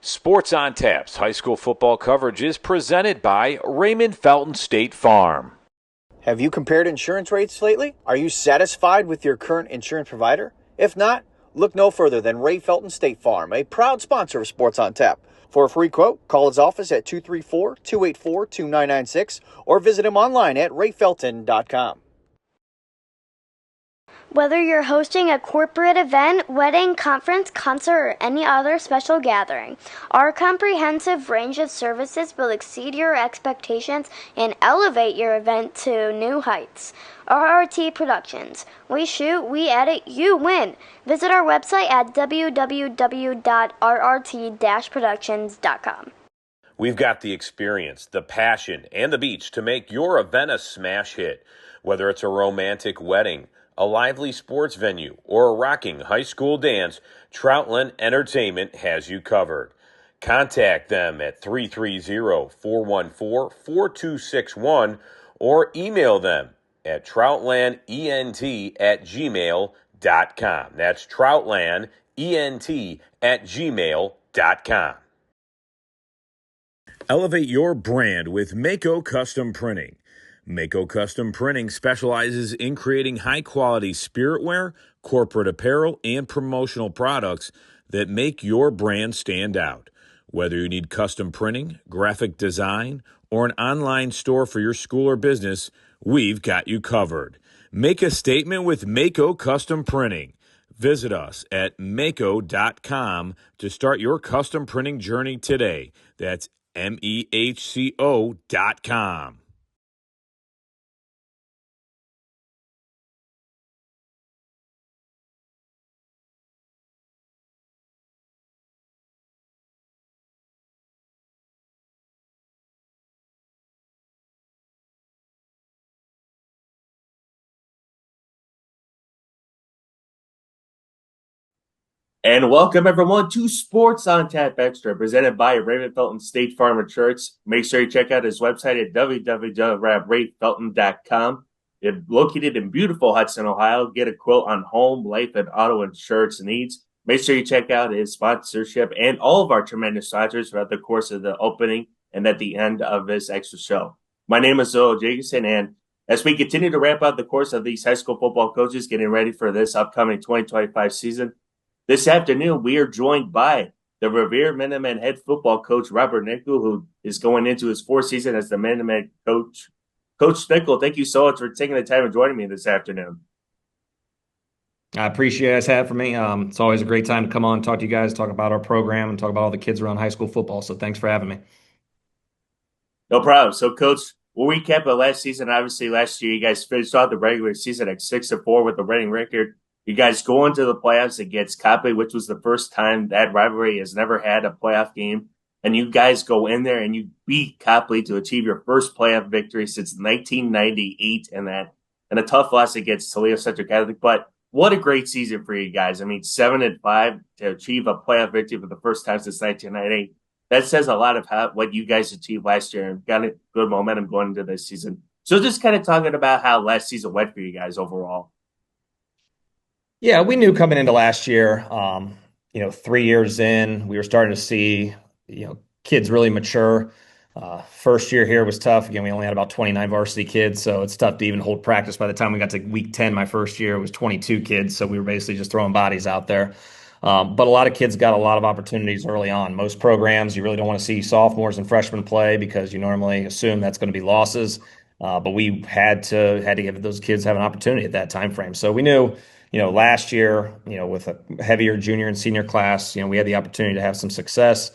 Sports on Tap's high school football coverage is presented by Raymond Felton State Farm. Have you compared insurance rates lately? Are you satisfied with your current insurance provider? If not, look no further than Ray Felton State Farm, a proud sponsor of Sports on Tap. For a free quote, call his office at 234-284-2996 or visit him online at rayfelton.com. Whether you're hosting a corporate event, wedding, conference, concert, or any other special gathering, our comprehensive range of services will exceed your expectations and elevate your event to new heights. RRT Productions. We shoot, we edit, you win. Visit our website at www.rrt-productions.com. We've got the experience, the passion, and the beach to make your event a smash hit. Whether it's a romantic wedding, a lively sports venue, or a rocking high school dance, Troutland Entertainment has you covered. Contact them at 330-414-4261 or email them at troutlandent@gmail.com. That's troutlandent@gmail.com. Elevate your brand with Mako Custom Printing. Mako Custom Printing specializes in creating high-quality spiritware, corporate apparel, and promotional products that make your brand stand out. Whether you need custom printing, graphic design, or an online store for your school or business, we've got you covered. Make a statement with Mako Custom Printing. Visit us at mako.com to start your custom printing journey today. That's MEHCO.com. And welcome everyone to Sports on Tap Extra, presented by Raymond Felton State Farm Insurance. Make sure you check out his website at www.rayfelton.com. It's located in beautiful Hudson, Ohio. Get a quote on home, life, and auto insurance needs. Make sure you check out his sponsorship and all of our tremendous sponsors throughout the course of the opening and at the end of this extra show. My name is Jacobson, and as we continue to wrap up the course of these high school football coaches getting ready for this upcoming 2025 season, this afternoon, we are joined by the Revere Minutemen head football coach, Robert Nickol, who is going into his fourth season as the Minutemen coach. Coach Nickol, thank you so much for taking the time and joining me this afternoon. I appreciate us having me. It's always a great time to come on and talk to you guys, talk about our program, and talk about all the kids around high school football. So thanks for having me. No problem. So, Coach, we'll recap of last season. Obviously, last year, you guys finished off the regular season at 6-4 with a winning record. You guys go into the playoffs against Copley, which was the first time that rivalry has never had a playoff game. And you guys go in there and you beat Copley to achieve your first playoff victory since 1998 and a tough loss against Toledo Central Catholic. But what a great season for you guys. I mean, 7-5 to achieve a playoff victory for the first time since 1998. That says a lot of what you guys achieved last year and got a good momentum going into this season. So just kind of talking about how last season went for you guys overall. Yeah, we knew coming into last year, 3 years in, we were starting to see, kids really mature. First year here was tough. Again, we only had about 29 varsity kids, so it's tough to even hold practice. By the time we got to week 10, my first year, it was 22 kids, so we were basically just throwing bodies out there. But a lot of kids got a lot of opportunities early on. Most programs, you really don't want to see sophomores and freshmen play because you normally assume that's going to be losses. But we had to give those kids have an opportunity at that time frame. So we knew, last year, with a heavier junior and senior class, we had the opportunity to have some success.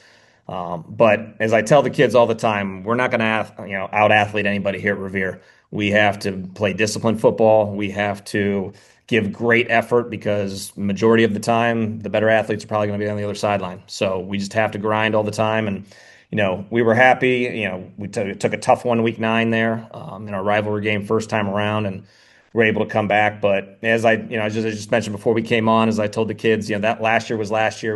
But as I tell the kids all the time, we're not going to, out athlete anybody here at Revere. We have to play disciplined football. We have to give great effort because majority of the time, the better athletes are probably going to be on the other sideline. So we just have to grind all the time. And, we were happy. We took a tough one week 9 there in our rivalry game first time around, and we're able to come back. But as I just mentioned before we came on, as I told the kids, that last year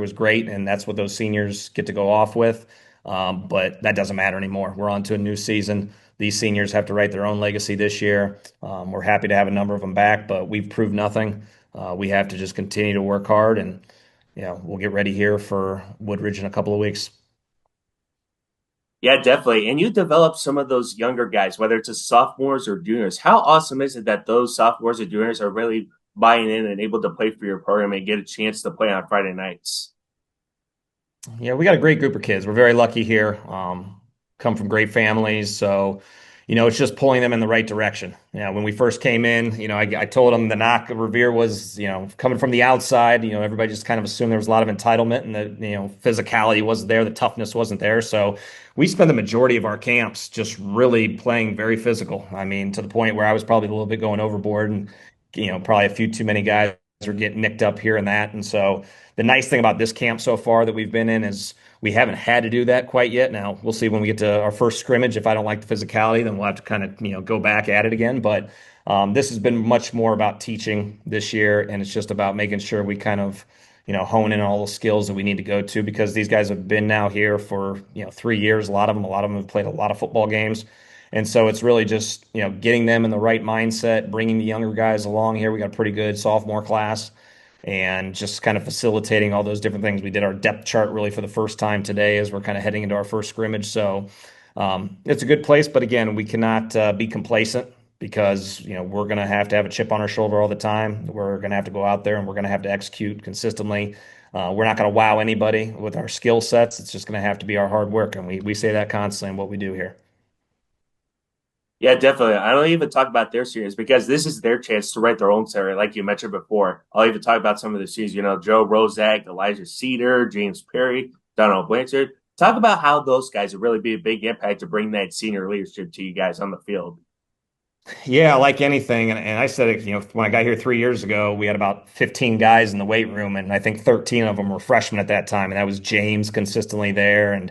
was great, and that's what those seniors get to go off with. But that doesn't matter anymore. We're on to a new season. These seniors have to write their own legacy this year. We're happy to have a number of them back, but we've proved nothing. We have to just continue to work hard, and we'll get ready here for Woodridge in a couple of weeks. Yeah, definitely. And you develop some of those younger guys, whether it's a sophomores or juniors. How awesome is it that those sophomores or juniors are really buying in and able to play for your program and get a chance to play on Friday nights? Yeah, we got a great group of kids. We're very lucky here. Come from great families, so it's just pulling them in the right direction. When we first came in, I told them the knock of Revere was, coming from the outside. Everybody just kind of assumed there was a lot of entitlement and that physicality wasn't there, the toughness wasn't there. So we spent the majority of our camps just really playing very physical. I mean, to the point where I was probably a little bit going overboard, and probably a few too many guys are getting nicked up here and that, and so. The nice thing about this camp so far that we've been in is we haven't had to do that quite yet. Now we'll see when we get to our first scrimmage. If I don't like the physicality, then we'll have to kind of go back at it again. But this has been much more about teaching this year, and it's just about making sure we kind of hone in all the skills that we need to go to because these guys have been now here for 3 years. A lot of them have played a lot of football games. And so it's really just, getting them in the right mindset, bringing the younger guys along here. We got a pretty good sophomore class and just kind of facilitating all those different things. We did our depth chart really for the first time today as we're kind of heading into our first scrimmage. So it's a good place, but again, we cannot be complacent because we're going to have a chip on our shoulder all the time. We're going to have to go out there and we're going to have to execute consistently. We're not going to wow anybody with our skill sets. It's just going to have to be our hard work, and we say that constantly in what we do here. Yeah, definitely. I don't even talk about their seniors because this is their chance to write their own story, like you mentioned before. I'll even talk about some of the seniors, Joe Rozak, Elijah Cedar, James Perry, Donald Blanchard. Talk about how those guys would really be a big impact to bring that senior leadership to you guys on the field. Yeah, like anything, and I said it, when I got here 3 years ago, we had about 15 guys in the weight room, and I think 13 of them were freshmen at that time, and that was James consistently there, and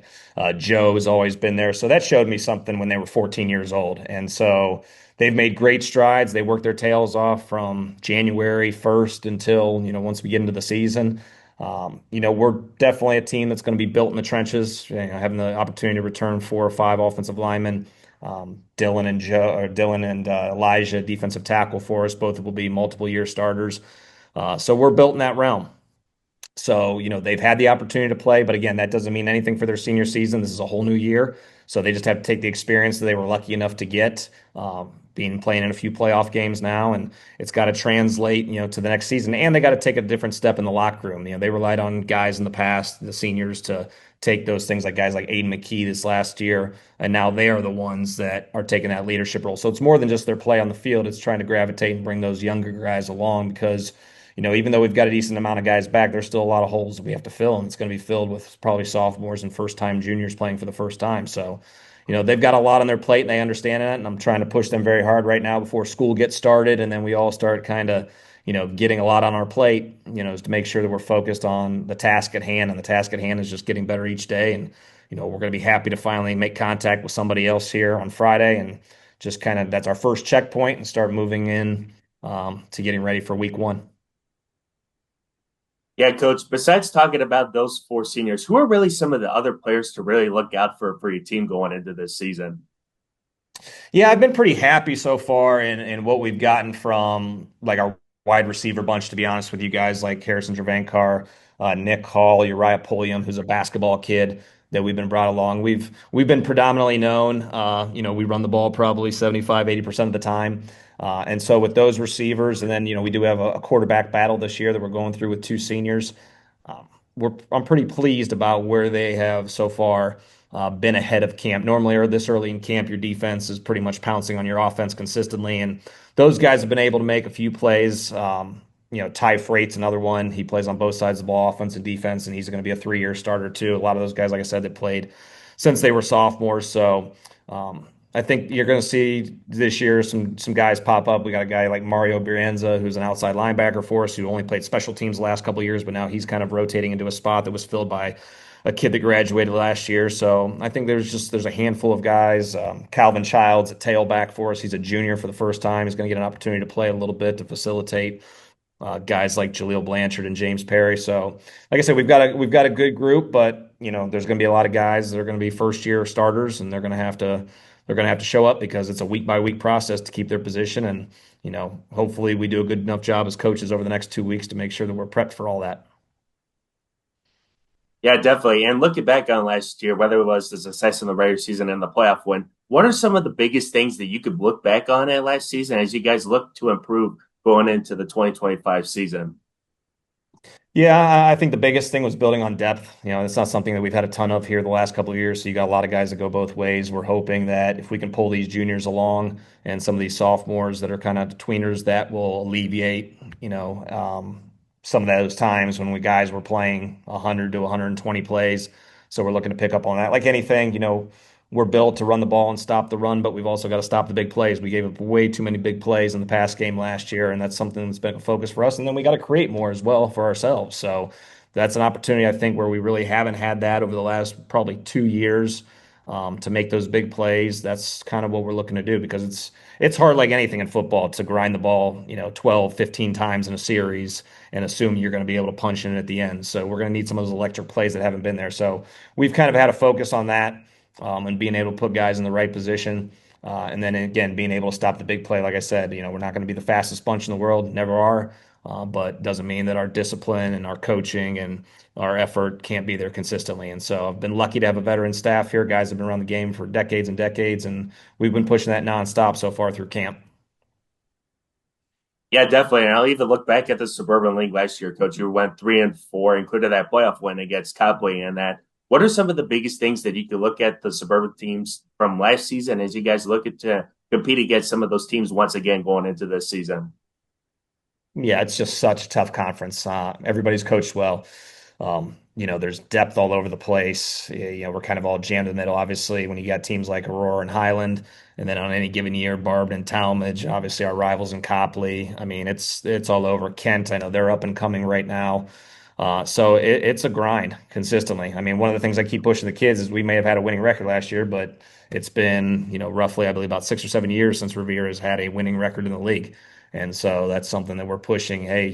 Joe has always been there. So that showed me something when they were 14 years old, and so they've made great strides. They worked their tails off from January 1st until once we get into the season. We're definitely a team that's going to be built in the trenches. Having the opportunity to return 4 or 5 offensive linemen. Dylan and Elijah, defensive tackle for us. Both will be multiple year starters. So we're built in that realm. So, they've had the opportunity to play, but again, that doesn't mean anything for their senior season. This is a whole new year. So they just have to take the experience that they were lucky enough to get, being playing in a few playoff games now, and it's got to translate, to the next season. And they got to take a different step in the locker room. They relied on guys in the past, the seniors, to take those things like guys like Aiden McKee this last year, and now they are the ones that are taking that leadership role. So it's more than just their play on the field. It's trying to gravitate and bring those younger guys along because even though we've got a decent amount of guys back, there's still a lot of holes that we have to fill, and it's going to be filled with probably sophomores and first-time juniors playing for the first time. So, they've got a lot on their plate, and they understand that, and I'm trying to push them very hard right now before school gets started, and then we all start kind of, getting a lot on our plate, is to make sure that we're focused on the task at hand, and the task at hand is just getting better each day, and, we're going to be happy to finally make contact with somebody else here on Friday, and just kind of that's our first checkpoint and start moving in to getting ready for week 1. Yeah, Coach, besides talking about those 4 seniors, who are really some of the other players to really look out for your team going into this season? Yeah, I've been pretty happy so far in what we've gotten from like our wide receiver bunch, to be honest with you guys, like Harrison Travancar, Nick Hall, Uriah Pulliam, who's a basketball kid that we've been brought along. We've been predominantly known, we run the ball probably 75-80% of the time. And so with those receivers, and then, we do have a quarterback battle this year that we're going through with 2 seniors. I'm pretty pleased about where they have so far been ahead of camp. Normally, or this early in camp, your defense is pretty much pouncing on your offense consistently, and those guys have been able to make a few plays. Ty Freight's another one. He plays on both sides of the ball, offense and defense, and he's going to be a 3-year starter too. A lot of those guys, like I said, that played since they were sophomores. So I think you're going to see this year some guys pop up. We got a guy like Mario Brienza, who's an outside linebacker for us, who only played special teams the last couple of years, but now he's kind of rotating into a spot that was filled by a kid that graduated last year. So I think there's a handful of guys. Calvin Childs at tailback for us. He's a junior for the first time. He's going to get an opportunity to play a little bit to facilitate guys like Jaleel Blanchard and James Perry. So, like I said, we've got a good group, but there's going to be a lot of guys that are going to be first year starters, and they're going to have to show up because it's a week by week process to keep their position. And hopefully we do a good enough job as coaches over the next 2 weeks to make sure that we're prepped for all that. Yeah, definitely. And looking back on last year, whether it was the success in the regular season and the playoff win, what are some of the biggest things that you could look back on at last season as you guys look to improve going into the 2025 season? Yeah, I think the biggest thing was building on depth. It's not something that we've had a ton of here the last couple of years. So you got a lot of guys that go both ways. We're hoping that if we can pull these juniors along and some of these sophomores that are kind of tweeners, that will alleviate, some of those times when we guys were playing 100 to 120 plays. So we're looking to pick up on that. Like anything, we're built to run the ball and stop the run, but we've also got to stop the big plays. We gave up way too many big plays in the past game last year, and that's something that's been a focus for us. And then we got to create more as well for ourselves. So that's an opportunity, I think, where we really haven't had that over the last probably 2 years, to make those big plays. That's kind of what we're looking to do because it's hard like anything in football to grind the ball, 12, 15 times in a series and assume you're going to be able to punch in at the end. So we're going to need some of those electric plays that haven't been there. So we've kind of had a focus on that, and being able to put guys in the right position. And then again, being able to stop the big play. Like I said, we're not going to be the fastest bunch in the world, never are. But doesn't mean that our discipline and our coaching and our effort can't be there consistently. And so I've been lucky to have a veteran staff here. Guys have been around the game for decades and decades, and we've been pushing that nonstop so far through camp. Yeah, definitely. And I'll even look back at the Suburban League last year, Coach. You went 3-4, included that playoff win against Copley and that. What are some of the biggest things that you could look at the suburban teams from last season as you guys look at to compete against some of those teams once again going into this season? Yeah, it's just such a tough conference. Everybody's coached well. There's depth all over the place. We're kind of all jammed in the middle. Obviously, when you got teams like Aurora and Highland, and then on any given year, Barb and Talmadge, obviously our rivals in Copley. I mean, it's all over. Kent, I know they're up and coming right now. So it's a grind consistently. I mean, one of the things I keep pushing the kids is we may have had a winning record last year, but it's been, roughly, I believe, about 6 or 7 years since Revere has had a winning record in the league. And so that's something that we're pushing. Hey,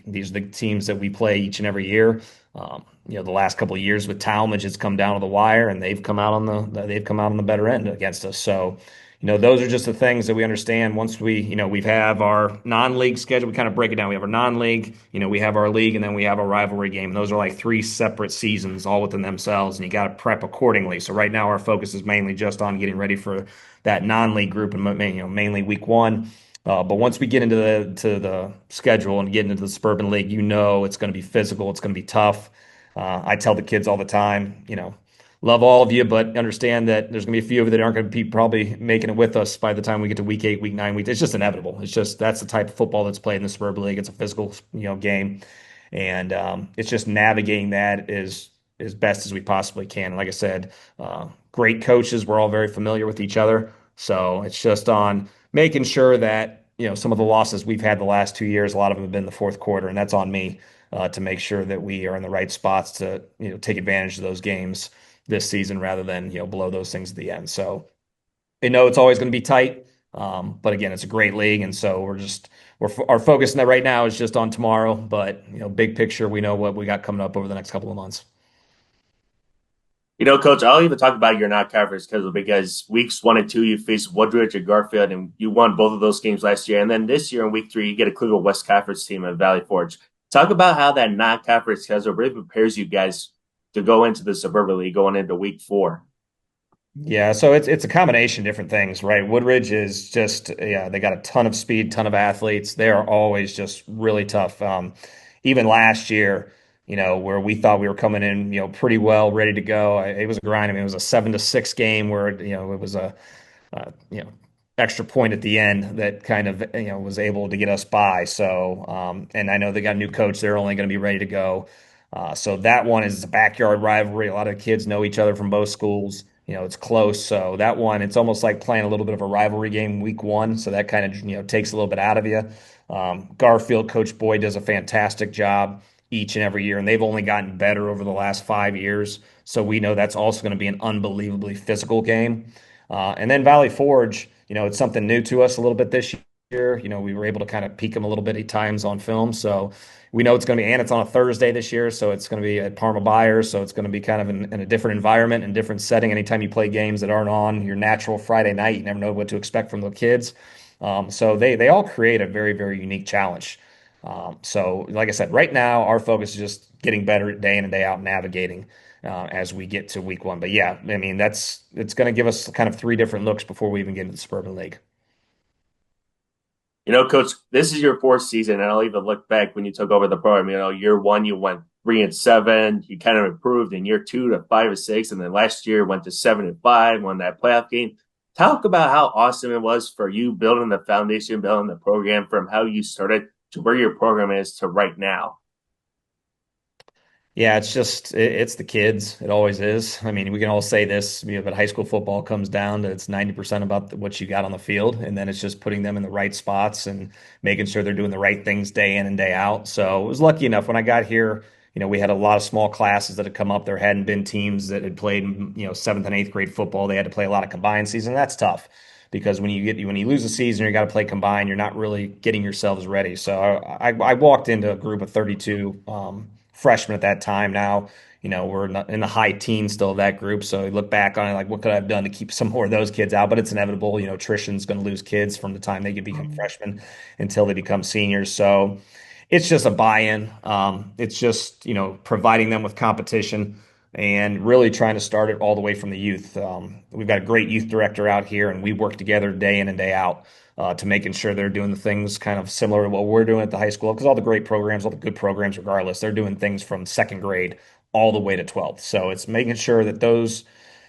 these are the teams that we play each and every year. The last couple of years with Talmadge, it's come down to the wire, and they've come out on the better end against us. So, those are just the things that we understand. Once we have our non-league schedule, we kind of break it down. We have our non-league, we have our league, and then we have our rivalry game. And those are like three separate seasons, all within themselves, and you got to prep accordingly. So right now, our focus is mainly just on getting ready for that non-league group and mainly week one. But once we get into the schedule and get into the Suburban League, it's going to be physical. It's going to be tough. I tell the kids all the time, love all of you, but understand that there's going to be a few of you that aren't going to be probably making it with us by the time we get to week 8, week 9, week. It's just inevitable. It's just that's the type of football that's played in the Suburban League. It's a physical, game, and it's just navigating that as best as we possibly can. And like I said, great coaches. We're all very familiar with each other, so it's just on making sure that some of the losses we've had the last 2 years, a lot of them have been in the fourth quarter, and that's on me, to make sure that we are in the right spots to take advantage of those games this season rather than blow those things at the end. So they know it's always going to be tight, but again, it's a great league, and so our focus in that right now is just on tomorrow. But big picture, we know what we got coming up over the next couple of months. Coach, I'll even talk about your non-conference schedule because weeks 1 and 2, you face Woodridge and Garfield, and you won both of those games last year. And then this year in week 3, you get a Cleveland West Conference team at Valley Forge. Talk about how that non-conference schedule really prepares you guys to go into the Suburban League going into week 4. Yeah, so it's a combination of different things, right? Woodridge is just, yeah, they got a ton of speed, ton of athletes. They are always just really tough. Even last year, where we thought we were coming in, pretty well, ready to go. It was a grind. I mean, it was a 7-6 game where it was a extra point at the end that kind of was able to get us by. So, and I know they got a new coach; they're only going to be ready to go. So that one is a backyard rivalry. A lot of kids know each other from both schools. It's close. So that one, it's almost like playing a little bit of a rivalry game week 1. So that kind of takes a little bit out of you. Garfield, Coach Boyd does a fantastic job each and every year, and they've only gotten better over the last 5 years. So we know that's also going to be an unbelievably physical game. And then Valley Forge, it's something new to us a little bit this year. We were able to kind of peek them a little bit at times on film. So we know it's going to be, and it's on a Thursday this year. So it's going to be at Parma Byers. So it's going to be kind of in a different environment and different setting. Anytime you play games that aren't on your natural Friday night, you never know what to expect from the kids. So they all create a very, very unique challenge. So, like I said, right now our focus is just getting better day in and day out, navigating as we get to week one. But yeah, I mean it's going to give us kind of three different looks before we even get into the Suburban League. Coach, this is your fourth season, and I'll even look back when you took over the program. Year one, you went 3-7. You kind of improved in year two to 5-6, and then last year went to 7-5, won that playoff game. Talk about how awesome it was for you building the foundation, building the program from how you started to where your program is to right now. Yeah, it's the kids. It always is. I mean, we can all say this, but high school football comes down to it's 90% about what you got on the field, and then it's just putting them in the right spots and making sure they're doing the right things day in and day out. So I was lucky enough when I got here. We had a lot of small classes that had come up. There hadn't been teams that had played, seventh and eighth grade football. They had to play a lot of combined season. That's tough because when you lose a season, you got to play combined. You're not really getting yourselves ready. So I walked into a group of 32 freshmen at that time. Now, we're in the high teens still of that group. So you look back on it like, what could I have done to keep some more of those kids out? But it's inevitable. Attrition's going to lose kids from the time they become freshmen until they become seniors. So it's just a buy-in. It's just, providing them with competition and really trying to start it all the way from the youth. We've got a great youth director out here, and we work together day in and day out to making sure they're doing the things kind of similar to what we're doing at the high school. Because all the great programs, all the good programs, regardless, they're doing things from second grade all the way to 12th. So it's making sure that those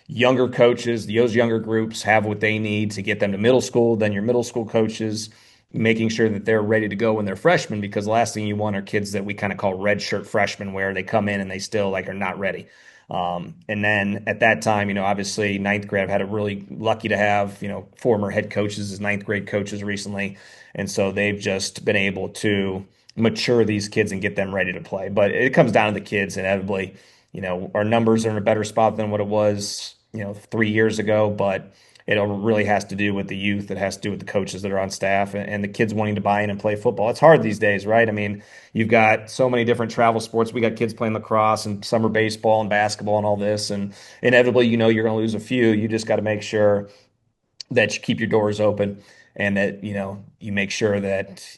younger coaches, those younger groups have what they need to get them to middle school. Then your middle school coaches making sure that they're ready to go when they're freshmen, because the last thing you want are kids that we kind of call red shirt freshmen, where they come in and they still like are not ready. And then at that time, obviously ninth grade, I've had a really lucky to have, former head coaches as ninth grade coaches recently. And so they've just been able to mature these kids and get them ready to play. But it comes down to the kids inevitably. Our numbers are in a better spot than what it was, 3 years ago, but it really has to do with the youth. It has to do with the coaches that are on staff and the kids wanting to buy in and play football. It's hard these days, right? I mean, you've got so many different travel sports. We got kids playing lacrosse and summer baseball and basketball and all this. And inevitably, you're going to lose a few. You just got to make sure that you keep your doors open and that, you make sure that,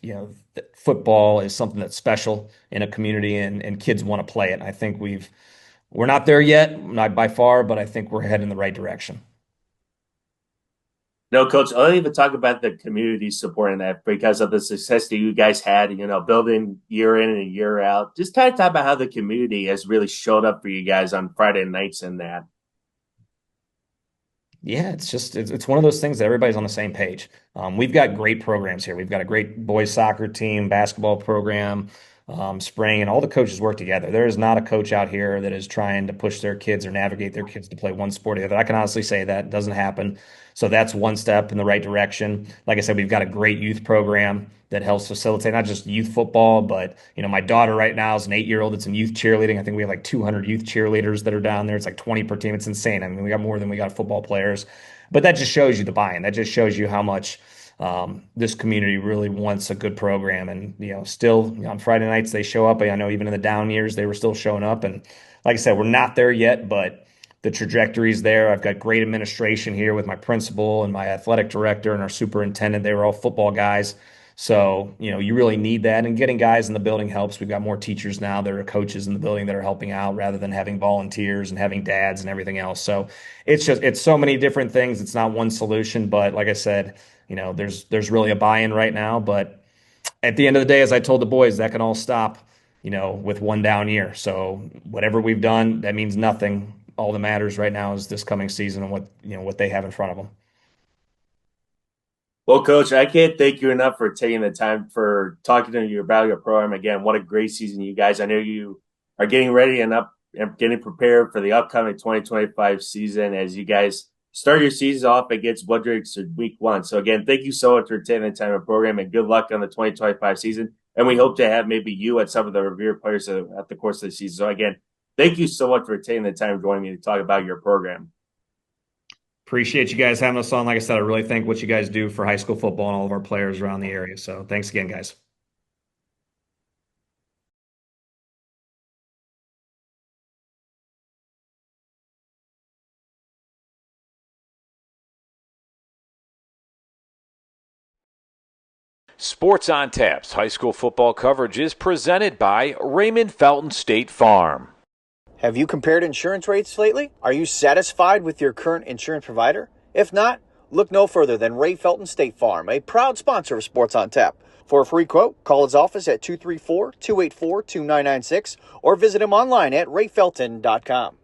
that football is something that's special in a community and kids want to play it. I think we're not there yet, not by far, but I think we're heading in the right direction. No, Coach, I'll even talk about the community supporting that because of the success that you guys had, building year in and year out. Just kind of talk about how the community has really showed up for you guys on Friday nights and that. Yeah, it's one of those things that everybody's on the same page. We've got great programs here. We've got a great boys soccer team, basketball program, spring, and all the coaches work together. There is not a coach out here that is trying to push their kids or navigate their kids to play one sport or the other. I can honestly say that doesn't happen. So that's one step in the right direction. Like I said, we've got a great youth program that helps facilitate not just youth football, but my daughter right now is an 8-year-old that's in youth cheerleading. I think we have like 200 youth cheerleaders that are down there. It's like 20 per team. It's insane. I mean, we got more than we got football players, but that just shows you the buy-in. That just shows you how much this community really wants a good program. And still on Friday nights they show up. I know even in the down years they were still showing up. And like I said, we're not there yet, but the trajectory is there. I've got great administration here with my principal and my athletic director and our superintendent. They were all football guys. So, you really need that. And getting guys in the building helps. We've got more teachers now that are coaches in the building that are helping out rather than having volunteers and having dads and everything else. So it's so many different things. It's not one solution. But like I said, there's really a buy-in right now. But at the end of the day, as I told the boys, that can all stop, with one down year. So whatever we've done, that means nothing. All that matters right now is this coming season and what they have in front of them. Well, Coach, I can't thank you enough for taking the time for talking to you about your program. Again, what a great season, you guys. I know you are getting ready and getting prepared for the upcoming 2025 season as you guys start your season off against Woodridge in week one. So, again, thank you so much for taking the time of program and good luck on the 2025 season. And we hope to have maybe you and some of the Revere players at the course of the season. So, again, thank you so much for taking the time joining me to talk about your program. Appreciate you guys having us on. Like I said, I really think what you guys do for high school football and all of our players around the area. So thanks again, guys. Sports on Tap's high school football coverage is presented by Raymond Felton State Farm. Have you compared insurance rates lately? Are you satisfied with your current insurance provider? If not, look no further than Ray Felton State Farm, a proud sponsor of Sports on Tap. For a free quote, call his office at 234-284-2996 or visit him online at rayfelton.com.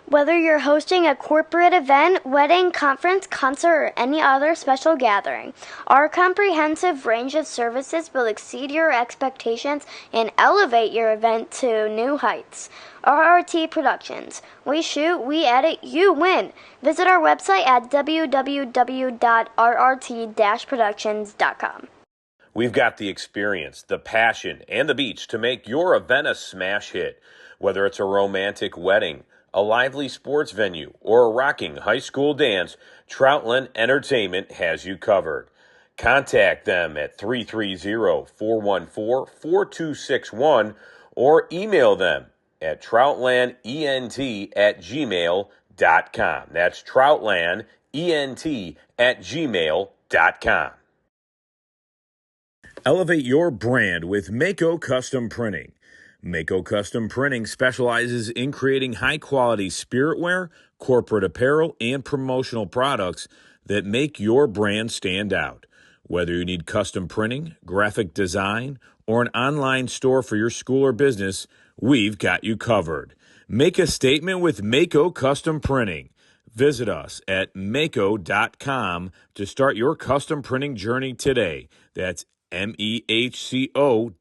Whether you're hosting a corporate event, wedding, conference, concert, or any other special gathering, our comprehensive range of services will exceed your expectations and elevate your event to new heights. RRT Productions. We shoot, we edit, you win. Visit our website at www.rrt-productions.com. We've got the experience, the passion, and the beach to make your event a smash hit. Whether it's a romantic wedding, a lively sports venue, or a rocking high school dance, Troutland Entertainment has you covered. Contact them at 330-414-4261 or email them at troutlandent@gmail.com. That's troutlandent@gmail.com. Elevate your brand with Mako Custom Printing. Mako Custom Printing specializes in creating high-quality spiritware, corporate apparel, and promotional products that make your brand stand out. Whether you need custom printing, graphic design, or an online store for your school or business, we've got you covered. Make a statement with Mako Custom Printing. Visit us at mako.com to start your custom printing journey today. That's MEHCO.com.